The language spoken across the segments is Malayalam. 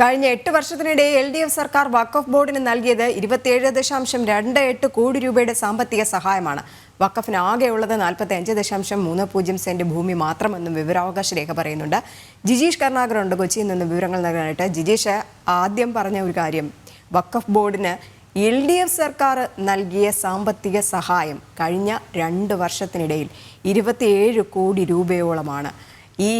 കഴിഞ്ഞ 8 വർഷത്തിനിടെ LDF സർക്കാർ വഖഫ് ബോർഡിന് നൽകിയത് 27.28 കോടി രൂപയുടെ സാമ്പത്തിക സഹായമാണ്. വഖഫിന് ആകെയുള്ളത് 45.30 സെന്റ് ഭൂമി മാത്രമെന്നും വിവരാവകാശ രേഖ പറയുന്നുണ്ട്. ജിജീഷ് കർണാകരുണ്ട് കൊച്ചിയിൽ നിന്ന് വിവരങ്ങൾ നൽകാനായിട്ട്. ജിജീഷ്, ആദ്യം പറഞ്ഞ ഒരു കാര്യം, വഖഫ് ബോർഡിന് LDF സർക്കാർ നൽകിയ സാമ്പത്തിക സഹായം കഴിഞ്ഞ 2 വർഷത്തിനിടയിൽ 27 കോടി രൂപയോളമാണ്. ഈ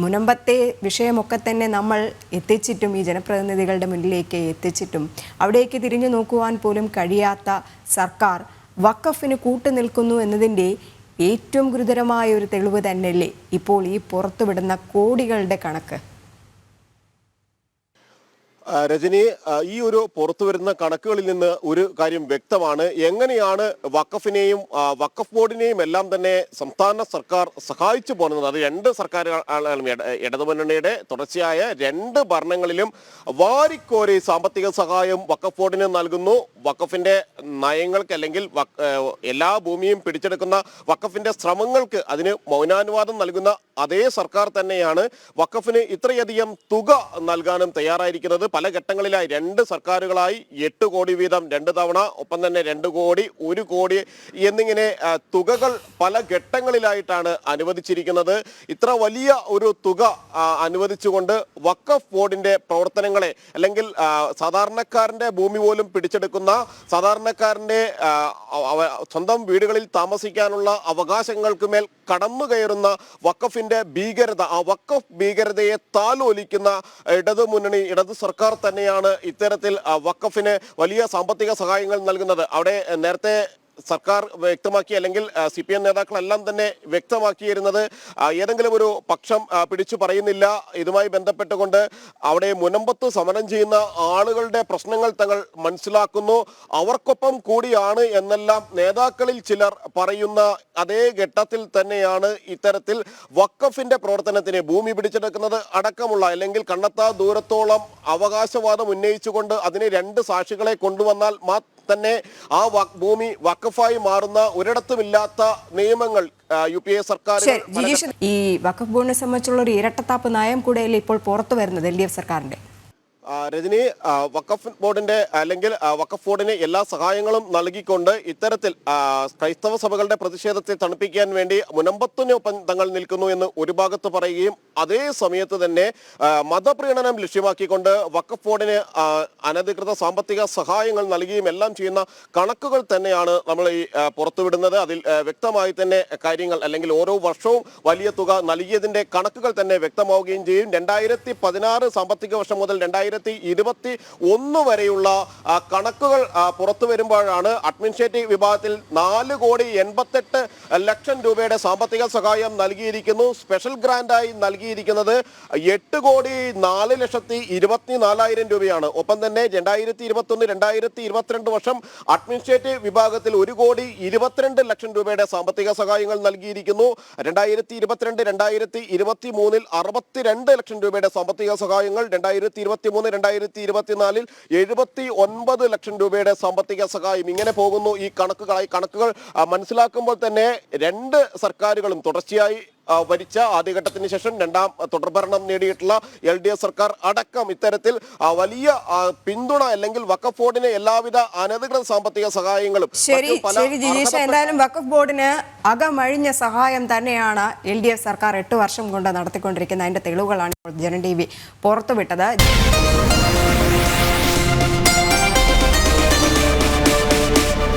മുനമ്പത്തെ വിഷയമൊക്കെ തന്നെ നമ്മൾ എത്തിച്ചിട്ടും, ഈ ജനപ്രതിനിധികളുടെ മുന്നിലേക്ക് എത്തിച്ചിട്ടും അവിടേക്ക് തിരിഞ്ഞു നോക്കുവാൻ പോലും കഴിയാത്ത സർക്കാർ വഖഫിന് കൂട്ടുനിൽക്കുന്നു എന്നതിൻ്റെ ഏറ്റവും ഗുരുതരമായ ഒരു തെളിവ് തന്നെയല്ലേ ഇപ്പോൾ ഈ പുറത്തുവിടുന്ന കോടികളുടെ കണക്ക്? രജനി, ഈ ഒരു പുറത്തു വരുന്ന കണക്കുകളിൽ നിന്ന് ഒരു കാര്യം വ്യക്തമാണ്. എങ്ങനെയാണ് വഖഫിനെയും വഖഫ് ബോർഡിനെയും എല്ലാം തന്നെ സംസ്ഥാന സർക്കാർ സഹായിച്ചു പോകുന്നത്. അത് 2 സർക്കാരുകളും ഇടതുമുന്നണിയുടെ തുടർച്ചയായ 2 ഭരണങ്ങളിലും വാരിക്കോരി സാമ്പത്തിക സഹായം വഖഫ് ബോർഡിന് നൽകുന്നു. വഖഫിന്റെ നയങ്ങൾക്ക് അല്ലെങ്കിൽ എല്ലാ ഭൂമിയും പിടിച്ചെടുക്കുന്ന വഖഫിന്റെ ശ്രമങ്ങൾക്ക് അതിന് മൗനാനുവാദം നൽകുന്ന അതേ സർക്കാർ തന്നെയാണ് വഖഫിന് ഇത്രയധികം തുക നൽകാനും തയ്യാറായിരിക്കുന്നത്. പല ഘട്ടങ്ങളിലായി 2 സർക്കാരുകളായി 8 കോടി വീതം 2 തവണ, ഒപ്പം തന്നെ 2 കോടി, 1 കോടി എന്നിങ്ങനെ തുകകൾ പല ഘട്ടങ്ങളിലായിട്ടാണ് അനുവദിച്ചിരിക്കുന്നത്. ഇത്ര വലിയ ഒരു തുക അനുവദിച്ചുകൊണ്ട് വഖഫ് ബോർഡിന്റെ പ്രവർത്തനങ്ങളെ അല്ലെങ്കിൽ സാധാരണക്കാരന്റെ ഭൂമി പോലും പിടിച്ചെടുക്കുന്ന, സാധാരണക്കാരന്റെ സ്വന്തം വീടുകളിൽ താമസിക്കാനുള്ള അവകാശങ്ങൾക്ക് മേൽ കടന്നു കയറുന്ന വഖഫിന്റെ ഭീകരത, ആ വഖഫ് ഭീകരതയെ താലോലിക്കുന്ന ഇടതു സർക്കാർ തന്നെയാണ് ഇത്തരത്തിൽ വഖഫിന് വലിയ സാമ്പത്തിക സഹായങ്ങൾ നൽകുന്നത്. അവിടെ നേരത്തെ സർക്കാർ വ്യക്തമാക്കി, അല്ലെങ്കിൽ CPM നേതാക്കളെല്ലാം തന്നെ വ്യക്തമാക്കിയിരുന്നത്, ഏതെങ്കിലും ഒരു പക്ഷം പിടിച്ചു പറയുന്നില്ല. ഇതുമായി ബന്ധപ്പെട്ടുകൊണ്ട് അവിടെ മുനമ്പത്ത് സമരം ചെയ്യുന്ന ആളുകളുടെ പ്രശ്നങ്ങൾ തങ്ങൾ മനസ്സിലാക്കുന്നു, അവർക്കൊപ്പം കൂടിയാണ് എന്നെല്ലാം നേതാക്കളിൽ ചിലർ പറയുന്ന അതേ ഘട്ടത്തിൽ തന്നെയാണ് ഇത്തരത്തിൽ വഖഫിന്റെ പ്രവർത്തനത്തിന് ഭൂമി പിടിച്ചെടുക്കുന്നത് അടക്കമുള്ള, അല്ലെങ്കിൽ കണ്ടെത്താ ദൂരത്തോളം അവകാശവാദം ഉന്നയിച്ചുകൊണ്ട് അതിന് 2 സാക്ഷികളെ കൊണ്ടുവന്നാൽ തന്നെ ആ ഭൂമി വഖഫായി മാറുന്ന ഒരിടത്തുമില്ലാത്ത നിയമങ്ങൾ UPA സർക്കാർ. ഈ വഖഫ് ബോർഡിനെ സംബന്ധിച്ചുള്ള ഒരു ഇരട്ടത്താപ്പ് നയം കൂടെയല്ലേ ഇപ്പോൾ പുറത്തു വരുന്നത് LDF സർക്കാരിന്റെ? രജനി, വഖഫ് ബോർഡിന്റെ അല്ലെങ്കിൽ വഖഫ് ബോർഡിന് എല്ലാ സഹായങ്ങളും നൽകിക്കൊണ്ട് ഇത്തരത്തിൽ ക്രൈസ്തവ സഭകളുടെ പ്രതിഷേധത്തെ തണുപ്പിക്കാൻ വേണ്ടി മുനമ്പത്തിനൊപ്പം തങ്ങൾ നിൽക്കുന്നു എന്ന് ഒരു ഭാഗത്ത് പറയുകയും, അതേ സമയത്ത് തന്നെ മതപ്രീണനം ലക്ഷ്യമാക്കിക്കൊണ്ട് വഖഫ് ബോർഡിന് അനധികൃത സാമ്പത്തിക സഹായങ്ങൾ നൽകുകയും എല്ലാം ചെയ്യുന്ന കണക്കുകൾ തന്നെയാണ് നമ്മൾ ഈ പുറത്തുവിടുന്നത്. അതിൽ വ്യക്തമായി തന്നെ കാര്യങ്ങൾ, അല്ലെങ്കിൽ ഓരോ വർഷവും വലിയ തുക നൽകിയതിന്റെ കണക്കുകൾ തന്നെ വ്യക്തമാവുകയും ചെയ്യും. 2016 സാമ്പത്തിക വർഷം മുതൽ 2021 വരെയുള്ള കണക്കുകൾ പുറത്തു വരുമ്പോഴാണ് അഡ്മിനിസ്ട്രേറ്റീവ് വിഭാഗത്തിൽ 4,88,00,000 രൂപയുടെ സാമ്പത്തിക സഹായം നൽകിയിരിക്കുന്നു. സ്പെഷ്യൽ ഗ്രാന്റായി നൽകിയിരിക്കുന്നത് 8,04,24,000 രൂപയാണ്. ഒപ്പം തന്നെ 2021-2022 വർഷം അഡ്മിനിസ്ട്രേറ്റീവ് വിഭാഗത്തിൽ 1,22,00,000 രൂപയുടെ സാമ്പത്തിക സഹായങ്ങൾ നൽകിയിരിക്കുന്നു. 2022-2023 62 ലക്ഷം രൂപയുടെ സാമ്പത്തിക സഹായങ്ങൾ, 2023-2024 79 ലക്ഷം രൂപയുടെ സാമ്പത്തിക സഹായം. ഇങ്ങനെ പോകുന്നു ഈ കണക്കുകൾ മനസ്സിലാക്കുമ്പോൾ തന്നെ 2 സർക്കാരുകളും തുടർച്ചയായി ഭരിച്ച ആദ്യഘട്ടത്തിന് ശേഷം 2ാം തുടർഭരണം നേടിയിട്ടുള്ള LDF സർക്കാർ അടക്കം ഇത്തരത്തിൽ വലിയ പിന്തുണ, അല്ലെങ്കിൽ വഖഫ് ബോർഡിന് എല്ലാവിധ അനധികൃത സാമ്പത്തിക സഹായങ്ങളും. എന്തായാലും വഖഫ് ബോർഡിന് അകമഴിഞ്ഞ സഹായം തന്നെയാണ് LDF സർക്കാർ 8 വർഷം കൊണ്ട് നടത്തിക്കൊണ്ടിരിക്കുന്ന. അതിന്റെ തെളിവുകളാണ് ജനം TV പുറത്തുവിട്ടത്.